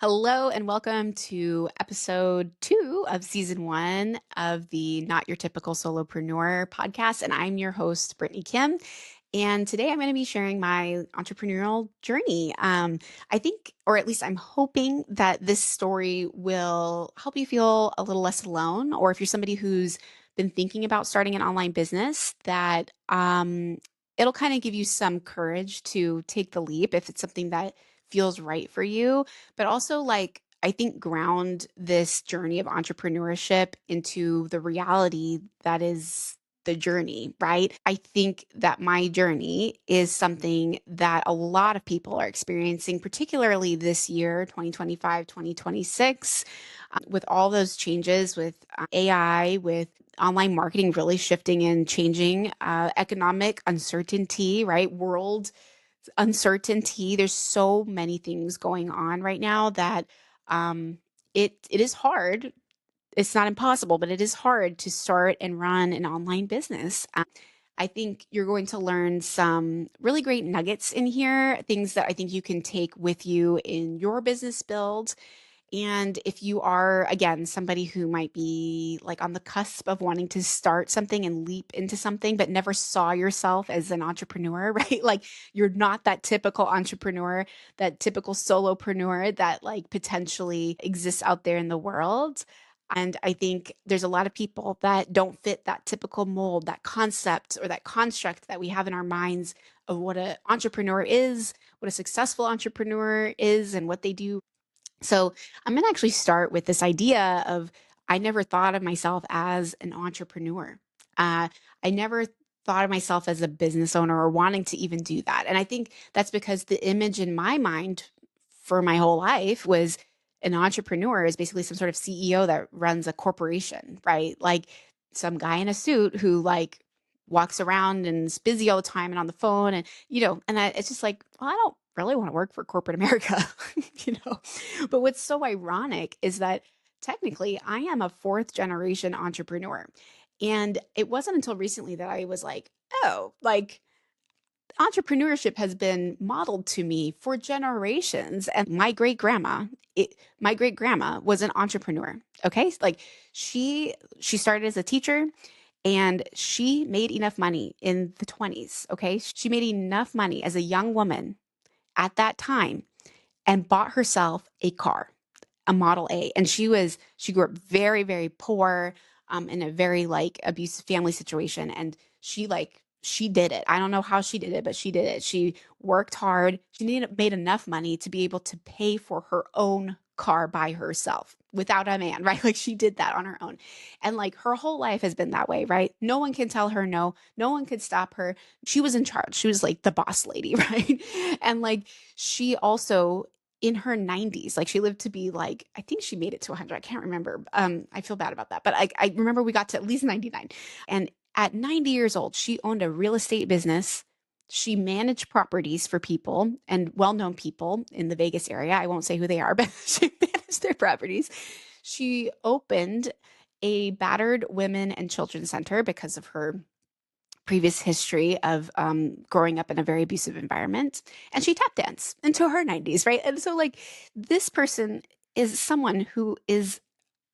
Hello and welcome to episode 2 of season 1 of the Not Your Typical Solopreneur podcast. And I'm your host, Brittany Kim. And today I'm going to be sharing my entrepreneurial journey. I think, or at least I'm hoping that this story will help you feel a little less alone. Or if you're somebody who's been thinking about starting an online business, that it'll kind of give you some courage to take the leap if it's something that feels right for you, but also I think ground this journey of entrepreneurship into the reality that is the journey, right? I think that my journey is something that a lot of people are experiencing, particularly this year, 2025, 2026, with all those changes with AI, with online marketing really shifting and changing, economic uncertainty, right? World uncertainty. There's so many things going on right now that um, it is hard. It's not impossible, but it is hard to start and run an online business. I think you're going to learn some really great nuggets in here, things that I think you can take with you in your business build. And if you are, again, somebody who might be like on the cusp of wanting to start something and leap into something, but never saw yourself as an entrepreneur, right? Like you're not that typical entrepreneur, that typical solopreneur that like potentially exists out there in the world. And I think there's a lot of people that don't fit that typical mold, that concept or that construct that we have in our minds of what an entrepreneur is, what a successful entrepreneur is, and what they do. So I'm going to actually start with this idea of I never thought of myself as an entrepreneur. I never thought of myself as a business owner or wanting to even do that. And I think that's because the image in my mind for my whole life was an entrepreneur is basically some sort of CEO that runs a corporation, right? Like some guy in a suit who like walks around and is busy all the time and on the phone it's just like, well, I don't really want to work for corporate America, you know. But what's so ironic is that technically I am a fourth generation entrepreneur. And it wasn't until recently that I was like, oh, like entrepreneurship has been modeled to me for generations. And my great grandma was an entrepreneur. Okay. Like she started as a teacher and she made enough money in the 20s. Okay. She made enough money as a young woman at that time and bought herself a car, a Model A. And she grew up very, very poor, in a very like abusive family situation. And she did it. I don't know how she did it, but she did it. She worked hard. Made enough money to be able to pay for her own car by herself without a man, right? Like she did that on her own. And like her whole life has been that way, right? No one can tell her no. No one could stop her. She was in charge. She was like the boss lady, right? And like she also in her 90s, like she lived to be like, I think she made it to 100. I can't remember. I feel bad about that, but I remember we got to at least 99. And at 90 years old, she owned a real estate business. She managed properties for people and well-known people in the Vegas area. I won't say who they are, but she managed their properties. She opened a battered women and children's center because of her previous history of growing up in a very abusive environment. And she tap danced into her 90s, right? And so, like, this person is someone who is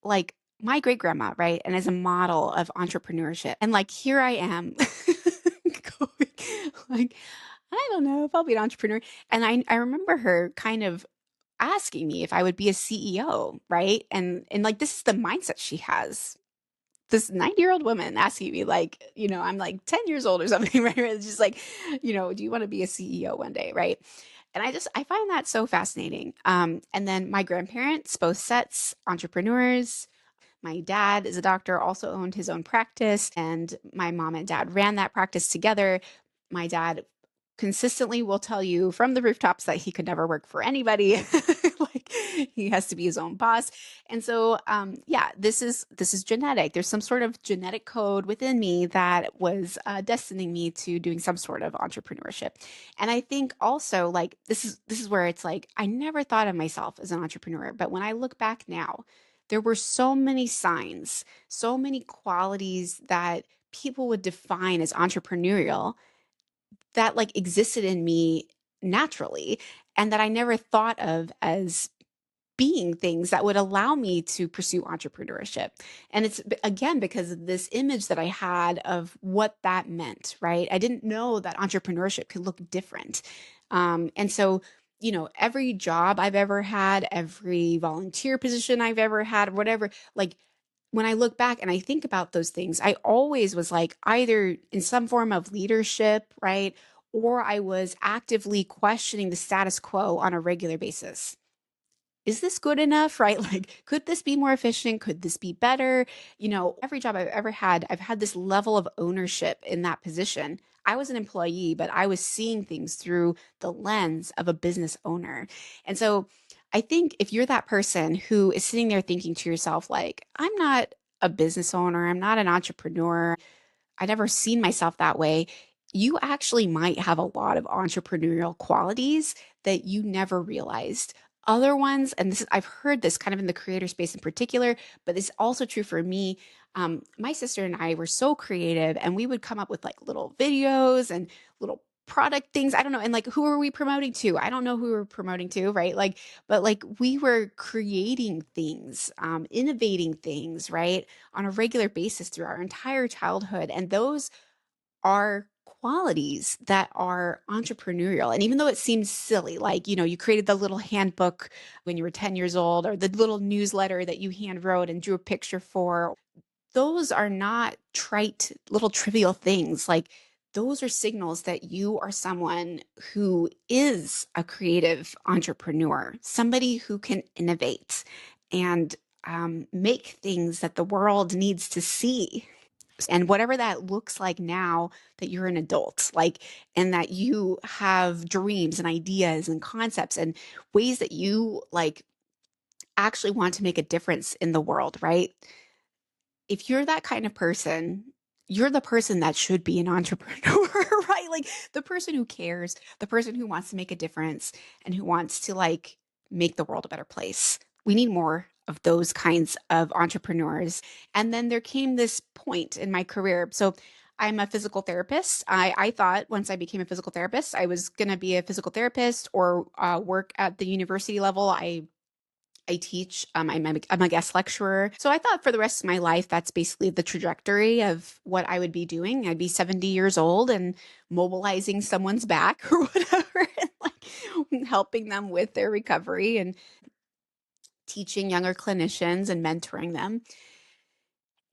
like my great grandma, right? And as a model of entrepreneurship. And like, here I am going, like, I don't know if I'll be an entrepreneur. And I remember her kind of asking me if I would be a CEO, right? And like, this is the mindset she has, this 90-year-old woman asking me like, I'm like 10 years old or something, right? It's just like, do you want to be a CEO one day, right? And I find that so fascinating. And then my grandparents, both sets, entrepreneurs. My dad is a doctor, also owned his own practice, and my mom and dad ran that practice together. My dad consistently will tell you from the rooftops that he could never work for anybody. Like he has to be his own boss. And so yeah, this is genetic. There's some sort of genetic code within me that was destining me to doing some sort of entrepreneurship. And I think also like this is where it's like I never thought of myself as an entrepreneur, but when I look back now, there were so many signs, so many qualities that people would define as entrepreneurial that like existed in me naturally and that I never thought of as being things that would allow me to pursue entrepreneurship. And it's again because of this image that I had of what that meant, right? I didn't know that entrepreneurship could look different. And so, every job I've ever had, every volunteer position I've ever had, whatever, like when I look back and I think about those things, I always was like either in some form of leadership, right? Or I was actively questioning the status quo on a regular basis. Is this good enough? Right? Like, could this be more efficient? Could this be better? Every job I've ever had, I've had this level of ownership in that position. I was an employee, but I was seeing things through the lens of a business owner. And so I think if you're that person who is sitting there thinking to yourself, like, I'm not a business owner, I'm not an entrepreneur, I never seen myself that way, you actually might have a lot of entrepreneurial qualities that you never realized. Other ones, and I've heard this kind of in the creator space in particular, but it's also true for me. My sister and I were so creative, and we would come up with like little videos and little product things. I don't know. And like, who are we promoting to? I don't know who we're promoting to, right? Like, but like we were creating things, innovating things, right? On a regular basis through our entire childhood. And those are qualities that are entrepreneurial. And even though it seems silly, like, you created the little handbook when you were 10 years old, or the little newsletter that you hand wrote and drew a picture for, those are not trite little trivial things. Like, those are signals that you are someone who is a creative entrepreneur, somebody who can innovate and make things that the world needs to see. And whatever that looks like now that you're an adult, like, and that you have dreams and ideas and concepts and ways that you like actually want to make a difference in the world, right? If you're that kind of person, you're the person that should be an entrepreneur, right? Like the person who cares, the person who wants to make a difference and who wants to like make the world a better place. We need more of those kinds of entrepreneurs. And then there came this point in my career. So I'm a physical therapist. I thought once I became a physical therapist, I was going to be a physical therapist or work at the university level. I teach, I'm a guest lecturer. So I thought for the rest of my life, that's basically the trajectory of what I would be doing. I'd be 70 years old and mobilizing someone's back or whatever, and like helping them with their recovery and teaching younger clinicians and mentoring them.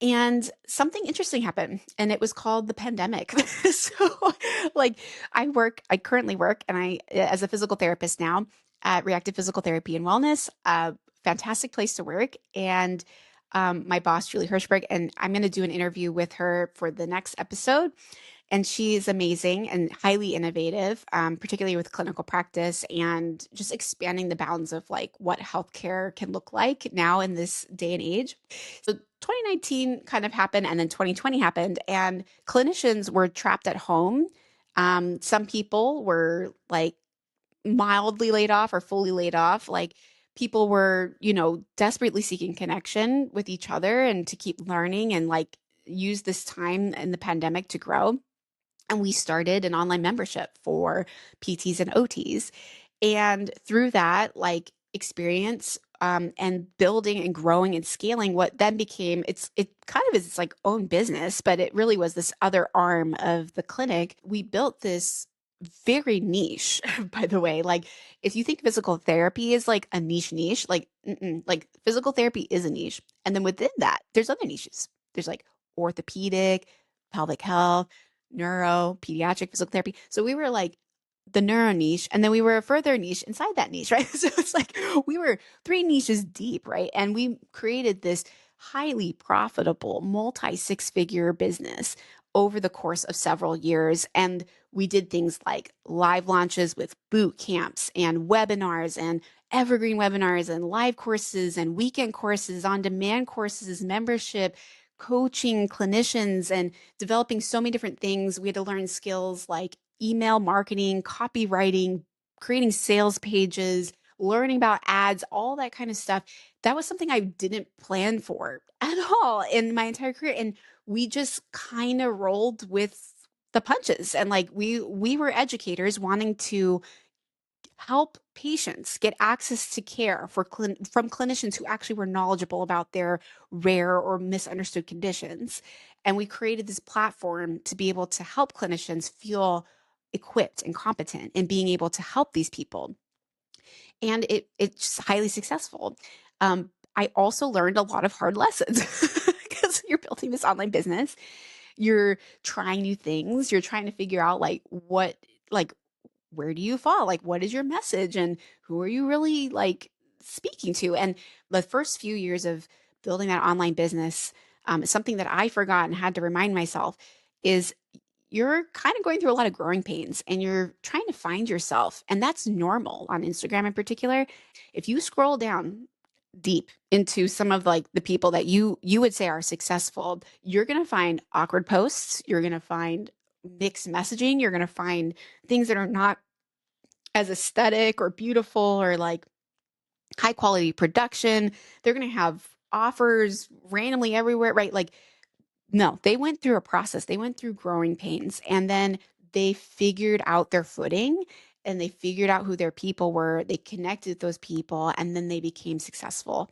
And something interesting happened, and it was called the pandemic. So, like, I currently work, and as a physical therapist now at Reactive Physical Therapy and Wellness, a fantastic place to work. And my boss, Julie Hirschberg, and I'm going to do an interview with her for the next episode. And she's amazing and highly innovative, particularly with clinical practice and just expanding the bounds of like what healthcare can look like now in this day and age. So 2019 kind of happened, and then 2020 happened, and clinicians were trapped at home. Some people were like mildly laid off or fully laid off. Like people were, desperately seeking connection with each other and to keep learning and like use this time in the pandemic to grow. And we started an online membership for PTs and OTs. And through that, like experience and building and growing and scaling what then became it kind of is its like own business, but it really was this other arm of the clinic. We built this very niche, by the way. Like if you think physical therapy is like a niche, like physical therapy is a niche. And then within that, there's other niches. There's like orthopedic, pelvic health, neuro, pediatric physical therapy. So we were like the neuro niche, and then we were a further niche inside that niche, right? So it's like we were three niches deep, right? And we created this highly profitable multi six-figure business over the course of several years. And we did things like live launches with boot camps and webinars and evergreen webinars and live courses and weekend courses, on demand courses, membership, coaching clinicians, and developing so many different things. We had to learn skills like email marketing, copywriting, creating sales pages, learning about ads, all that kind of stuff. That was something I didn't plan for at all in my entire career. And we just kind of rolled with the punches. And like we were educators wanting to help patients get access to care from clinicians who actually were knowledgeable about their rare or misunderstood conditions. And we created this platform to be able to help clinicians feel equipped and competent in being able to help these people. And it's highly successful. I also learned a lot of hard lessons because you're building this online business. You're trying new things. You're trying to figure out like where do you fall? Like, what is your message and who are you really like speaking to? And the first few years of building that online business, something that I forgot and had to remind myself is you're kind of going through a lot of growing pains and you're trying to find yourself. And that's normal on Instagram in particular. If you scroll down deep into some of like the people that you would say are successful, you're going to find awkward posts, you're going to find mixed messaging, you're going to find things that are not as aesthetic or beautiful or like high quality production. They're going to have offers randomly everywhere, right? Like no, they went through a process. They went through growing pains and then they figured out their footing and they figured out who their people were. They connected with those people and then they became successful.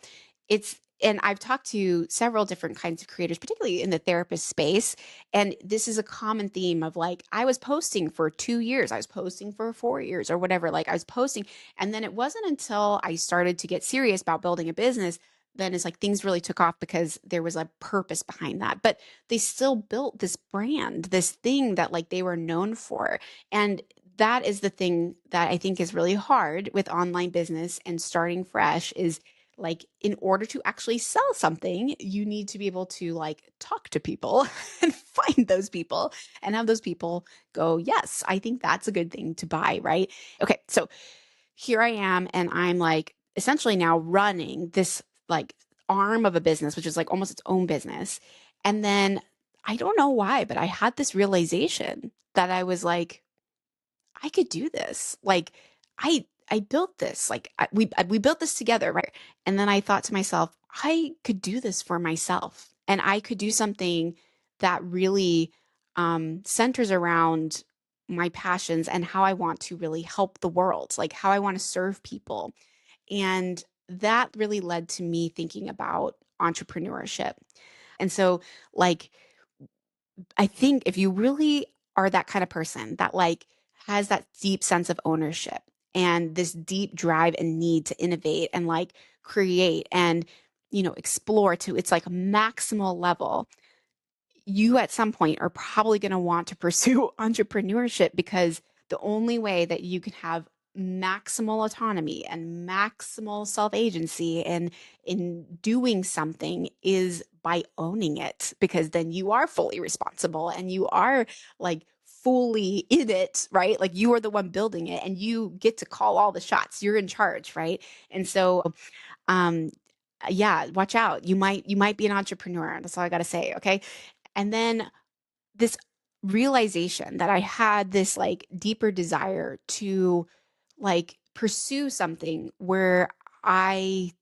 And I've talked to several different kinds of creators, particularly in the therapist space. And this is a common theme of like, I was posting for 2 years, I was posting for 4 years or whatever. Like I was posting. And then it wasn't until I started to get serious about building a business then it's like things really took off because there was a purpose behind that. But they still built this brand, this thing that like they were known for. And that is the thing that I think is really hard with online business and starting fresh is like in order to actually sell something, you need to be able to like talk to people and find those people and have those people go, yes, I think that's a good thing to buy, right? Okay, so here I am, and I'm like essentially now running this like arm of a business, which is like almost its own business. And then I don't know why, but I had this realization that I was like, I could do this. Like I built this. Like we built this together, right? And then I thought to myself, I could do this for myself, and I could do something that really centers around my passions and how I want to really help the world, like how I want to serve people. And that really led to me thinking about entrepreneurship. And so, like, I think if you really are that kind of person that like has that deep sense of ownership and this deep drive and need to innovate and like create and explore to its like maximal level, you at some point are probably going to want to pursue entrepreneurship because the only way that you can have maximal autonomy and maximal self-agency and in doing something is by owning it, because then you are fully responsible and you are like fully in it, right? Like you are the one building it and you get to call all the shots. You're in charge, right? And so um yeah, watch out. You might be an entrepreneur. That's all I got to say, okay? And then this realization that I had this like deeper desire to like pursue something where I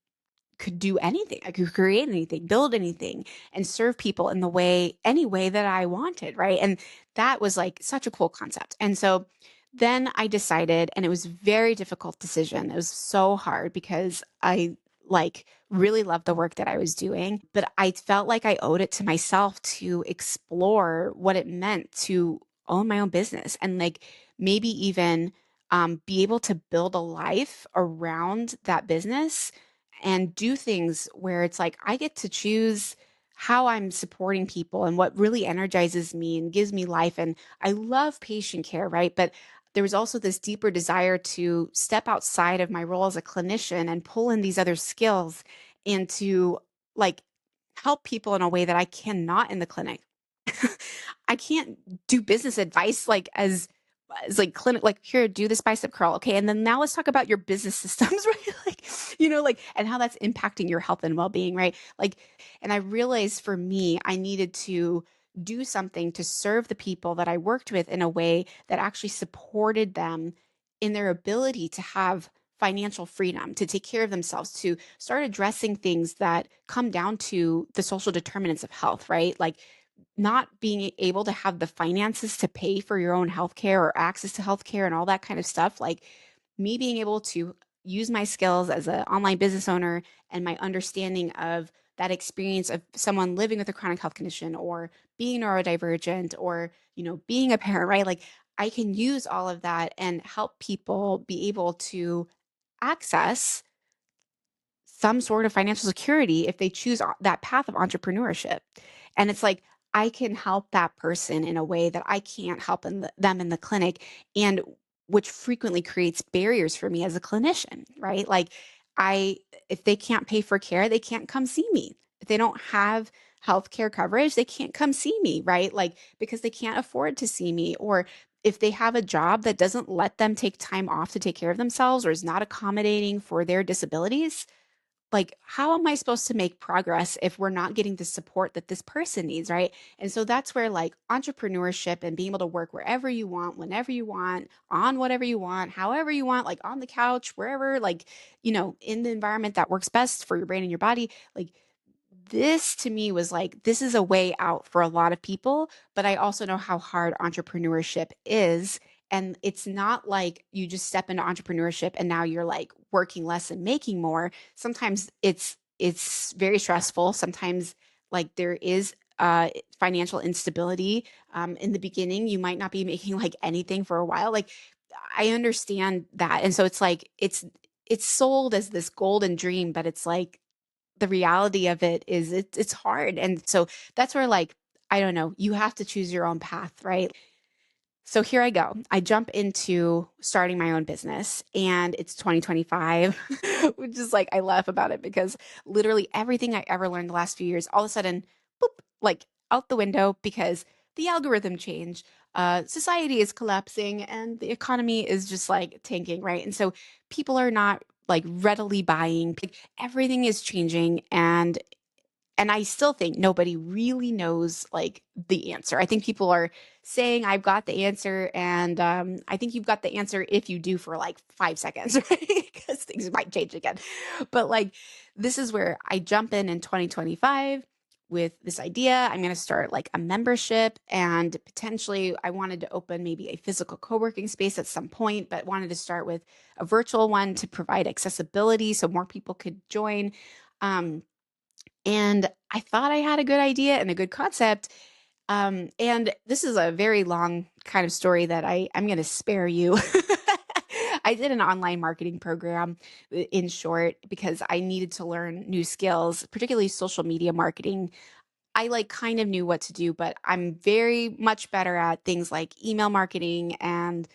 could do anything. I could create anything, build anything, and serve people in the way, any way that I wanted. Right. And that was like such a cool concept. And so then I decided, and it was a very difficult decision. It was so hard because I like really loved the work that I was doing, but I felt like I owed it to myself to explore what it meant to own my own business and like maybe even be able to build a life around that business and do things where it's like I get to choose how I'm supporting people and what really energizes me and gives me life. And I love patient care, right? But there was also this deeper desire to step outside of my role as a clinician and pull in these other skills and to like help people in a way that I cannot in the clinic. I can't do business advice like as like clinic, like here, do this bicep curl. Okay. And then now let's talk about your business systems, right? Like, like, and how that's impacting your health and well-being, right? Like, and I realized for me, I needed to do something to serve the people that I worked with in a way that actually supported them in their ability to have financial freedom, to take care of themselves, to start addressing things that come down to the social determinants of health, right? Like not being able to have the finances to pay for your own healthcare or access to healthcare and all that kind of stuff, like me being able to use my skills as an online business owner and my understanding of that experience of someone living with a chronic health condition or being neurodivergent or, being a parent, right? Like I can use all of that and help people be able to access some sort of financial security if they choose that path of entrepreneurship. And it's like, I can help that person in a way that I can't help them in the clinic, and which frequently creates barriers for me as a clinician, right? Like, I, if they can't pay for care, they can't come see me. If they don't have healthcare coverage, they can't come see me, right? Like, because they can't afford to see me, or if they have a job that doesn't let them take time off to take care of themselves or is not accommodating for their disabilities, like how am I supposed to make progress if we're not getting the support that this person needs, right? And so that's where like entrepreneurship and being able to work wherever you want, whenever you want, on whatever you want, however you want, like on the couch, wherever, like, in the environment that works best for your brain and your body, like this to me was like, this is a way out for a lot of people, but I also know how hard entrepreneurship is. And it's not like you just step into entrepreneurship and now you're like working less and making more. Sometimes it's very stressful. Sometimes like there is financial instability. In the beginning, you might not be making like anything for a while. Like I understand that. And so it's like it's sold as this golden dream, but it's like the reality of it is it's hard. And so that's where like, I don't know, you have to choose your own path, right? So here I go. I jump into starting my own business and it's 2025, which is like, I laugh about it because literally everything I ever learned the last few years, all of a sudden, boop, like out the window because the algorithm changed. Society is collapsing and the economy is just like tanking, right? And so people are not like readily buying. Like, everything is changing, and I still think nobody really knows like the answer. I think people are saying I've got the answer, and I think you've got the answer if you do for like 5 seconds, right? Because things might change again. But like this is where I jump in 2025 with this idea. I'm going to start like a membership, and potentially I wanted to open maybe a physical co-working space at some point, but wanted to start with a virtual one to provide accessibility so more people could join. Um, and I thought I had a good idea and a good concept. And this is a very long kind of story that I'm going to spare you. I did an online marketing program in short because I needed to learn new skills, particularly social media marketing. I like kind of knew what to do, but I'm very much better at things like email marketing and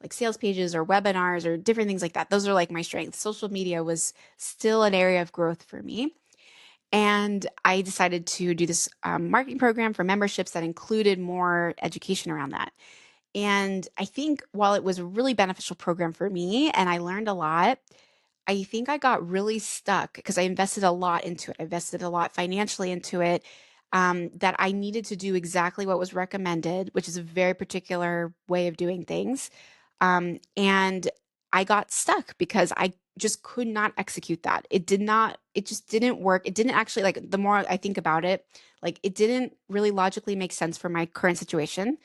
like sales pages or webinars or different things like that. Those are like my strengths. Social media was still an area of growth for me. And I decided to do this marketing program for memberships that included more education around that. And I think while it was a really beneficial program for me and I learned a lot, I think I got really stuck because I invested a lot into it. I invested a lot financially into it, that I needed to do exactly what was recommended, which is a very particular way of doing things. And I got stuck because I just could not execute that. It just didn't work. It didn't actually, like, the more I think about it, like, it didn't really logically make sense for my current situation,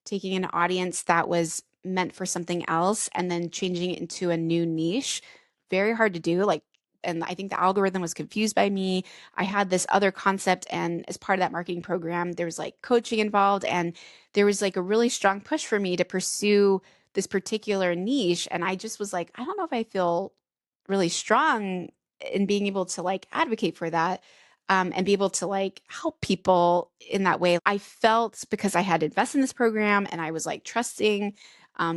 taking an audience that was meant for something else and then changing it into a new niche. Very hard to do. Like, and I think the algorithm was confused by me. I had this other concept, and as part of that marketing program, there was like coaching involved, and there was like a really strong push for me to pursue this particular niche. And I just was like, I don't know if I feel really strong in being able to like advocate for that, and be able to like help people in that way. I felt because I had invested in this program and I was like trusting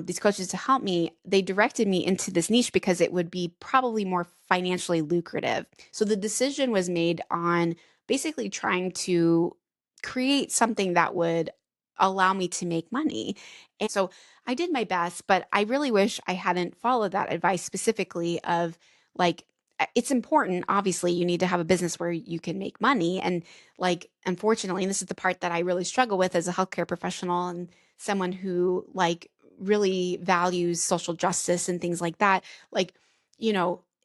these coaches to help me, they directed me into this niche because it would be probably more financially lucrative. So the decision was made on basically trying to create something that would allow me to make money. And so I did my best, but I really wish I hadn't followed that advice specifically of like, it's important. Obviously, you need to have a business where you can make money. And like, unfortunately, and this is the part that I really struggle with as a healthcare professional and someone who like really values social justice and things like that. Like,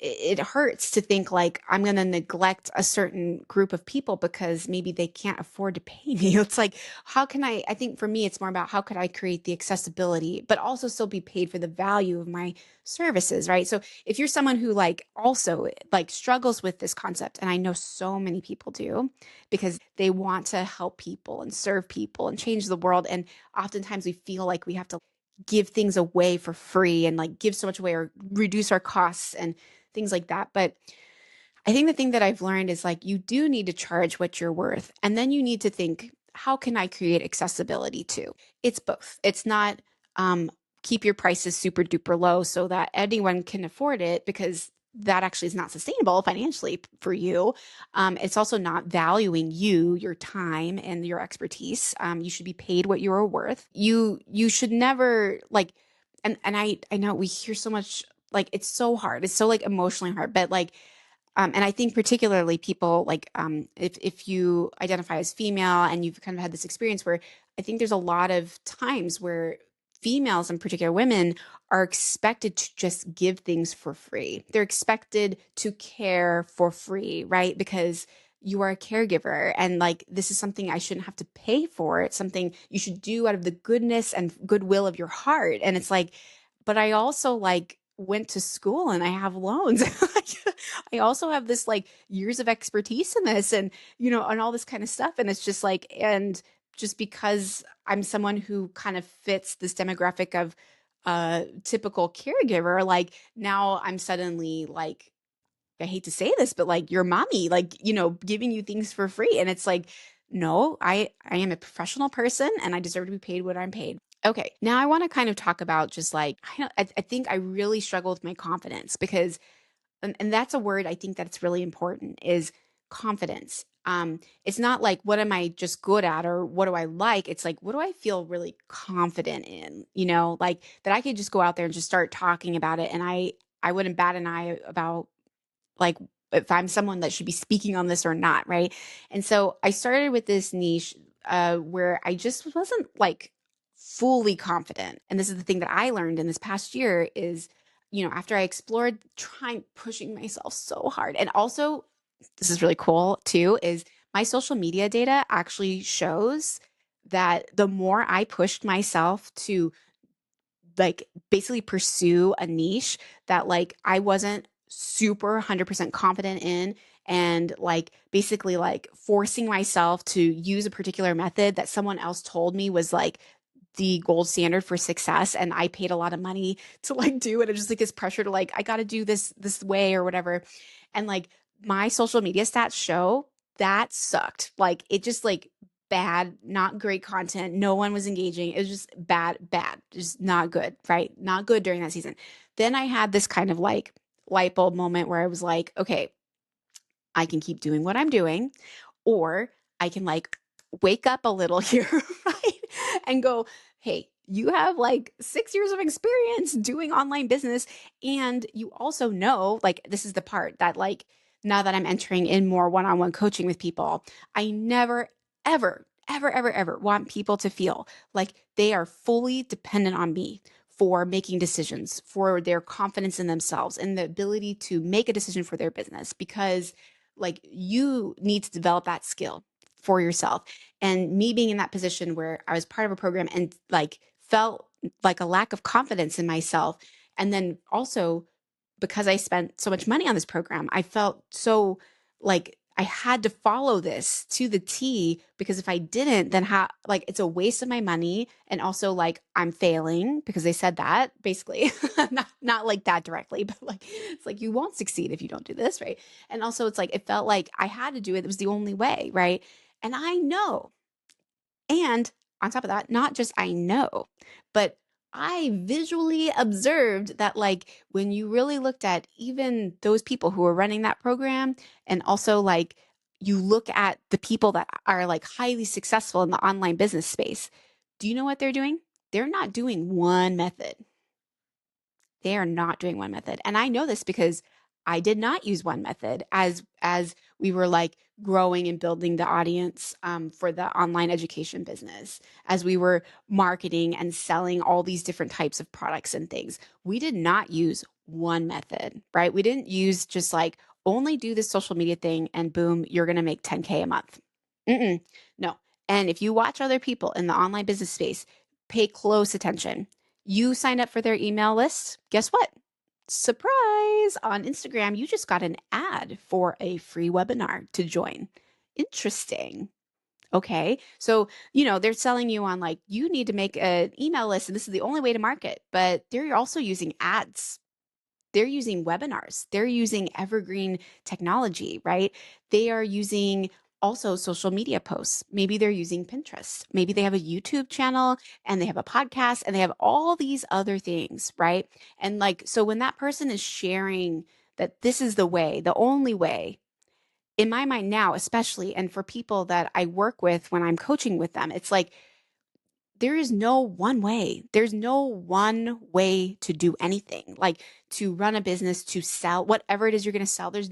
it hurts to think like I'm going to neglect a certain group of people because maybe they can't afford to pay me. It's like, how can I think for me, it's more about how could I create the accessibility, but also still be paid for the value of my services, right? So if you're someone who like also like struggles with this concept, and I know so many people do because they want to help people and serve people and change the world. And oftentimes we feel like we have to give things away for free and like give so much away or reduce our costs and things like that. But I think the thing that I've learned is like you do need to charge what you're worth. And then you need to think, how can I create accessibility too? It's both. It's not keep your prices super duper low so that anyone can afford it, because that actually is not sustainable financially for you. It's also not valuing you, your time, and your expertise. You should be paid what you are worth. You should never like, and I know we hear so much like it's so hard. It's so like emotionally hard, but like and I think particularly people like if you identify as female and you've kind of had this experience where I think there's a lot of times where females, in particular women, are expected to just give things for free. They're expected to care for free, right? Because you are a caregiver and like this is something I shouldn't have to pay for. It's something you should do out of the goodness and goodwill of your heart. And it's like, but I also like went to school and I have loans. I also have this like years of expertise in this and and all this kind of stuff, and it's just like, and just because I'm someone who kind of fits this demographic of typical caregiver, like now I'm suddenly like, I hate to say this, but like your mommy, like, giving you things for free. And it's like, no, I am a professional person and I deserve to be paid what I'm paid. Okay, now I want to kind of talk about just like I think I really struggle with my confidence because and that's a word I think that's really important is confidence. It's not like what am I just good at or what do I like? It's like what do I feel really confident in? Like that I could just go out there and just start talking about it, and I wouldn't bat an eye about like if I'm someone that should be speaking on this or not, right? And so I started with this niche where I just wasn't like fully confident. And this is the thing that I learned in this past year is, after I explored trying pushing myself so hard. And also, this is really cool too, is my social media data actually shows that the more I pushed myself to like basically pursue a niche that like I wasn't super 100% confident in, and like basically like forcing myself to use a particular method that someone else told me was like the gold standard for success and I paid a lot of money to like do it. It's just like this pressure to like I got to do this way or whatever. And like my social media stats show that sucked. Like it just like bad, not great content. No one was engaging. It was just bad, just not good, right? Not good during that season. Then I had this kind of like light bulb moment where I was like, okay, I can keep doing what I'm doing, or I can like wake up a little here, right? And go, hey, you have like 6 years of experience doing online business. And you also know, like, this is the part that, like, now that I'm entering in more one on one coaching with people, I never, ever, ever, ever, ever want people to feel like they are fully dependent on me for making decisions, for their confidence in themselves and the ability to make a decision for their business, because like you need to develop that skill for yourself. And me being in that position where I was part of a program and like felt like a lack of confidence in myself. And then also because I spent so much money on this program, I felt so like I had to follow this to the T, because if I didn't, then how, like, it's a waste of my money. And also like I'm failing because they said that basically, not like that directly, but like, it's like, you won't succeed if you don't do this. Right. And also it's like, it felt like I had to do it. It was the only way. Right. And I know, and on top of that, not just I know, but I visually observed that, like, when you really looked at even those people who were running that program, and also like you look at the people that are like highly successful in the online business space, do you know what they're doing? They're not doing one method. They are not doing one method. And I know this because I did not use one method as we were like growing and building the audience for the online education business, as we were marketing and selling all these different types of products and things. We did not use one method, right? We didn't use just like only do this social media thing and boom, you're going to make 10K a month. Mm-mm, no. And if you watch other people in the online business space, pay close attention. You signed up for their email list. Guess what? Surprise! On Instagram, you just got an ad for a free webinar to join. Interesting. Okay. So, they're selling you on like, you need to make an email list and this is the only way to market, but they're also using ads. They're using webinars. They're using evergreen technology, right? They are using also social media posts. Maybe they're using Pinterest. Maybe they have a YouTube channel and they have a podcast and they have all these other things, right? And like, so when that person is sharing that this is the way, the only way, in my mind now, especially, and for people that I work with when I'm coaching with them, it's like there is no one way. There's no one way to do anything. Like to run a business, to sell whatever it is you're going to sell. There's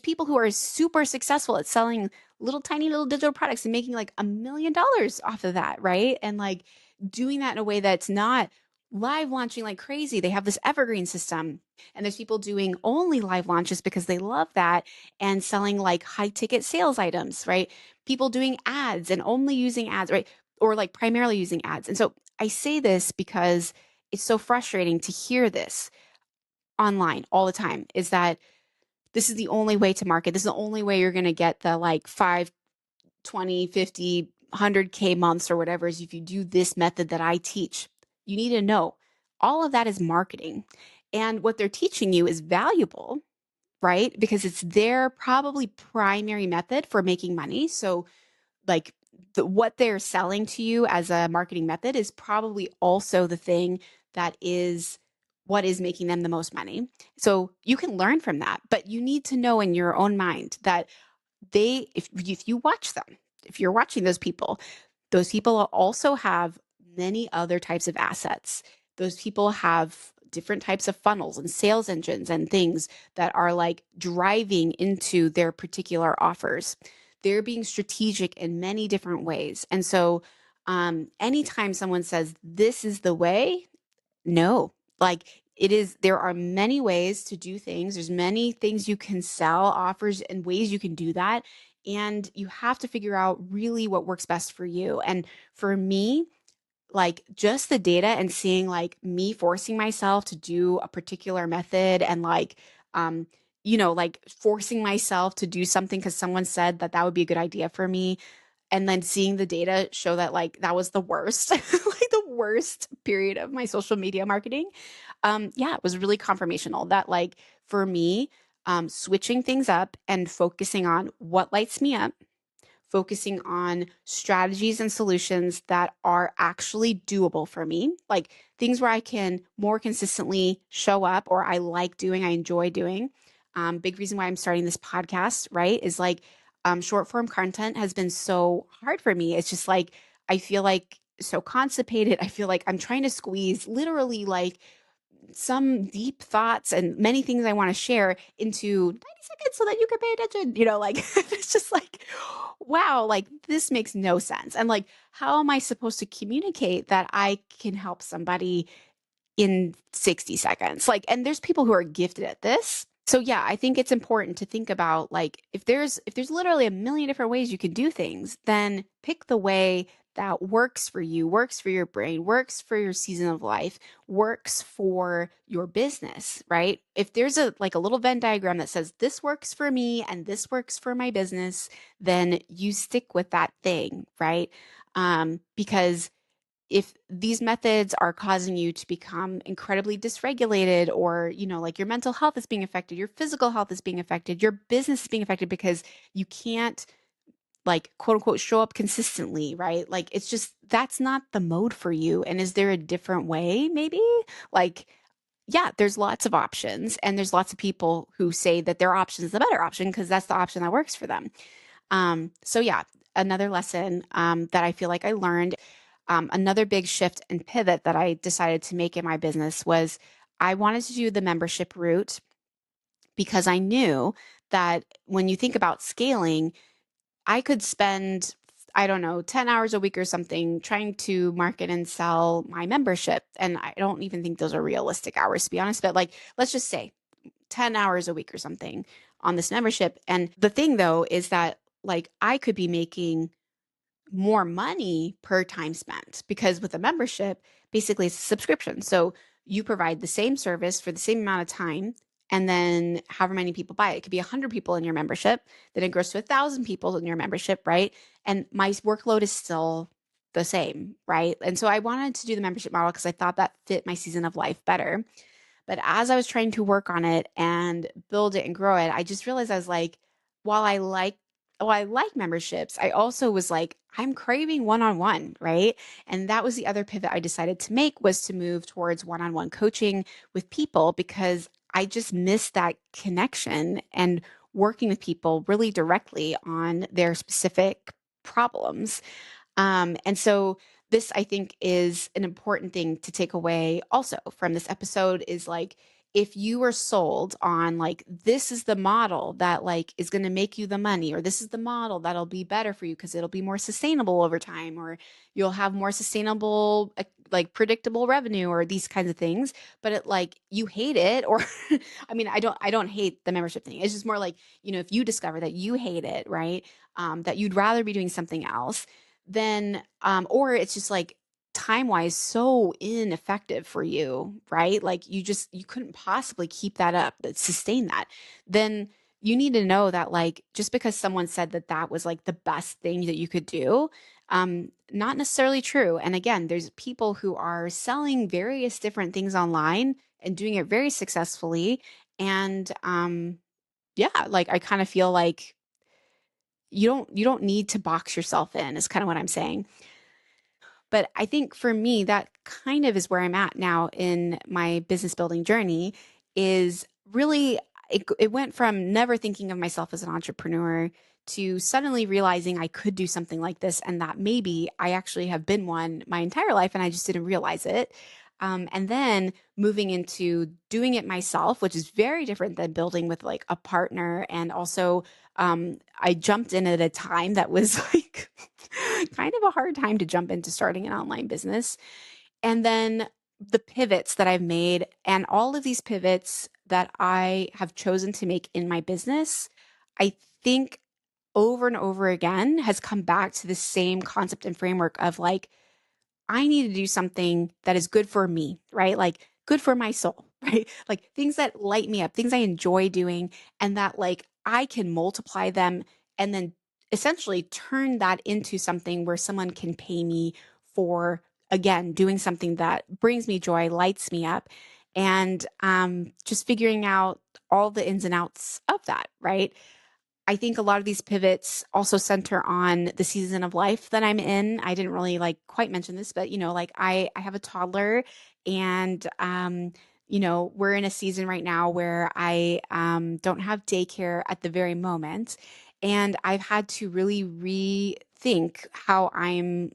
people who are super successful at selling little tiny little digital products and making like $1 million off of that, right? And like doing that in a way that's not live launching like crazy. They have this evergreen system. And there's people doing only live launches because they love that and selling like high ticket sales items, right? People doing ads and only using ads, right? Or like primarily using ads. And so I say this because it's so frustrating to hear this online all the time, is that this is the only way to market. This is the only way you're going to get the like 5, 20, 50, 100K months or whatever is if you do this method that I teach. You need to know all of that is marketing. And what they're teaching you is valuable, right? Because it's their probably primary method for making money. So like what they're selling to you as a marketing method is probably also the thing that is what is making them the most money. So you can learn from that, but you need to know in your own mind that if you watch them, if you're watching those people also have many other types of assets. Those people have different types of funnels and sales engines and things that are like driving into their particular offers. They're being strategic in many different ways. And so, anytime someone says, this is the way, no, like it is, there are many ways to do things. There's many things you can sell, offers, and ways you can do that. And you have to figure out really what works best for you. And for me, like just the data and seeing like me forcing myself to do a particular method and like, um, like forcing myself to do something because someone said that that would be a good idea for me, and then seeing the data show that like that was the worst like the worst period of my social media marketing. Yeah, it was really confirmational that like for me, switching things up and focusing on what lights me up, focusing on strategies and solutions that are actually doable for me, like things where I can more consistently show up or I like doing, I enjoy doing. Big reason why I'm starting this podcast, right, is like short form content has been so hard for me. It's just like, I feel like so constipated. I feel like I'm trying to squeeze literally like some deep thoughts and many things I want to share into 90 seconds so that you can pay attention. Like it's just like, wow, like this makes no sense. And like, how am I supposed to communicate that I can help somebody in 60 seconds? Like, and there's people who are gifted at this. So yeah, I think it's important to think about like if there's literally a million different ways you can do things, then pick the way that works for you, works for your brain, works for your season of life, works for your business, right? If there's a like a little Venn diagram that says this works for me and this works for my business, then you stick with that thing, right? Because if these methods are causing you to become incredibly dysregulated, or like your mental health is being affected, your physical health is being affected, your business is being affected because you can't like quote unquote show up consistently, right? Like it's just that's not the mode for you. And is there a different way maybe? Like yeah, there's lots of options and there's lots of people who say that their option is the better option because that's the option that works for them. So yeah, another lesson that I feel like I learned, another big shift and pivot that I decided to make in my business was I wanted to do the membership route because I knew that when you think about scaling, I could spend I don't know, 10 hours a week or something trying to market and sell my membership. And I don't even think those are realistic hours, to be honest. But like, let's just say 10 hours a week or something on this membership. And the thing though is that like I could be making more money per time spent because with a membership, basically it's a subscription. So you provide the same service for the same amount of time. And then however many people buy it, it could be 100 people in your membership, then it grows to 1,000 people in your membership, right? And my workload is still the same, right? And so I wanted to do the membership model because I thought that fit my season of life better. But as I was trying to work on it and build it and grow it, I just realized I was like, while I like while I like memberships, I also was like, I'm craving one-on-one, right? And that was the other pivot I decided to make was to move towards one-on-one coaching with people because I just missed that connection and working with people really directly on their specific problems. And so this, I think, is an important thing to take away also from this episode is like, if you are sold on like, this is the model that like is going to make you the money, or this is the model that'll be better for you because it'll be more sustainable over time, or you'll have more sustainable, like predictable revenue or these kinds of things, but it like you hate it, or I mean, I don't hate the membership thing. It's just more like, if you discover that you hate it, right? That you'd rather be doing something else then or it's just like time wise so ineffective for you, right? Like you couldn't possibly keep that up, sustain that. Then you need to know that like just because someone said that that was like the best thing that you could do, not necessarily true. And again, there's people who are selling various different things online and doing it very successfully. And yeah, like I kind of feel like you don't need to box yourself in is kind of what I'm saying. But I think for me, that kind of is where I'm at now in my business building journey is really, it went from never thinking of myself as an entrepreneur to suddenly realizing I could do something like this and that maybe I actually have been one my entire life and I just didn't realize it. And then moving into doing it myself, which is very different than building with like a partner. And also, I jumped in at a time that was like kind of a hard time to jump into starting an online business. And then the pivots that I've made and all of these pivots that I have chosen to make in my business, I think over and over again has come back to the same concept and framework of like, I need to do something that is good for me, right? Like good for my soul, right? Like things that light me up, things I enjoy doing, and that like I can multiply them and then essentially turn that into something where someone can pay me for, again, doing something that brings me joy, lights me up, and just figuring out all the ins and outs of that, right? I think a lot of these pivots also center on the season of life that I'm in. I didn't really like quite mention this, but like I have a toddler and we're in a season right now where I don't have daycare at the very moment. And I've had to really rethink how I'm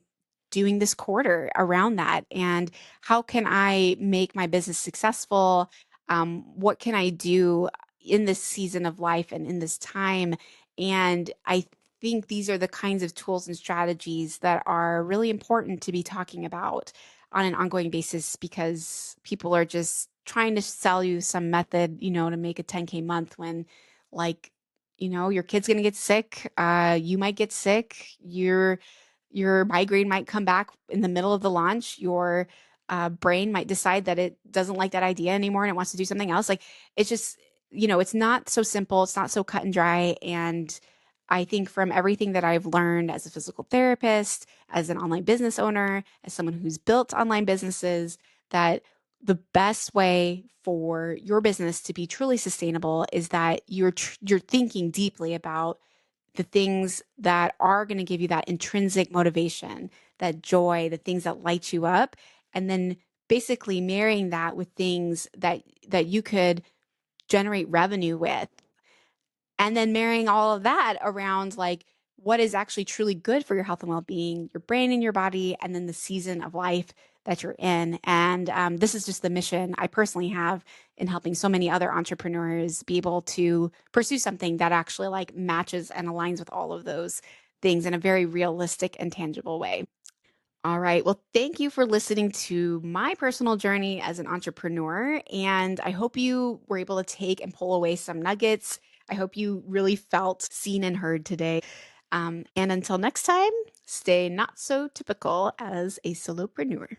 doing this quarter around that and how can I make my business successful? What can I do in this season of life and in this time? And I think these are the kinds of tools and strategies that are really important to be talking about on an ongoing basis because people are just trying to sell you some method, to make a 10K month when like, your kid's going to get sick. You might get sick. Your migraine might come back in the middle of the launch. Your brain might decide that it doesn't like that idea anymore and it wants to do something else. Like it's just, it's not so simple. It's not so cut and dry. And I think from everything that I've learned as a physical therapist, as an online business owner, as someone who's built online businesses, that the best way for your business to be truly sustainable is that you're thinking deeply about the things that are going to give you that intrinsic motivation, that joy, the things that light you up, and then basically marrying that with things that you could generate revenue with and then marrying all of that around like what is actually truly good for your health and well-being, your brain and your body, and then the season of life that you're in. And this is just the mission I personally have in helping so many other entrepreneurs be able to pursue something that actually like matches and aligns with all of those things in a very realistic and tangible way. All right. Well, thank you for listening to my personal journey as an entrepreneur. And I hope you were able to take and pull away some nuggets. I hope you really felt seen and heard today. And until next time, stay not so typical as a solopreneur.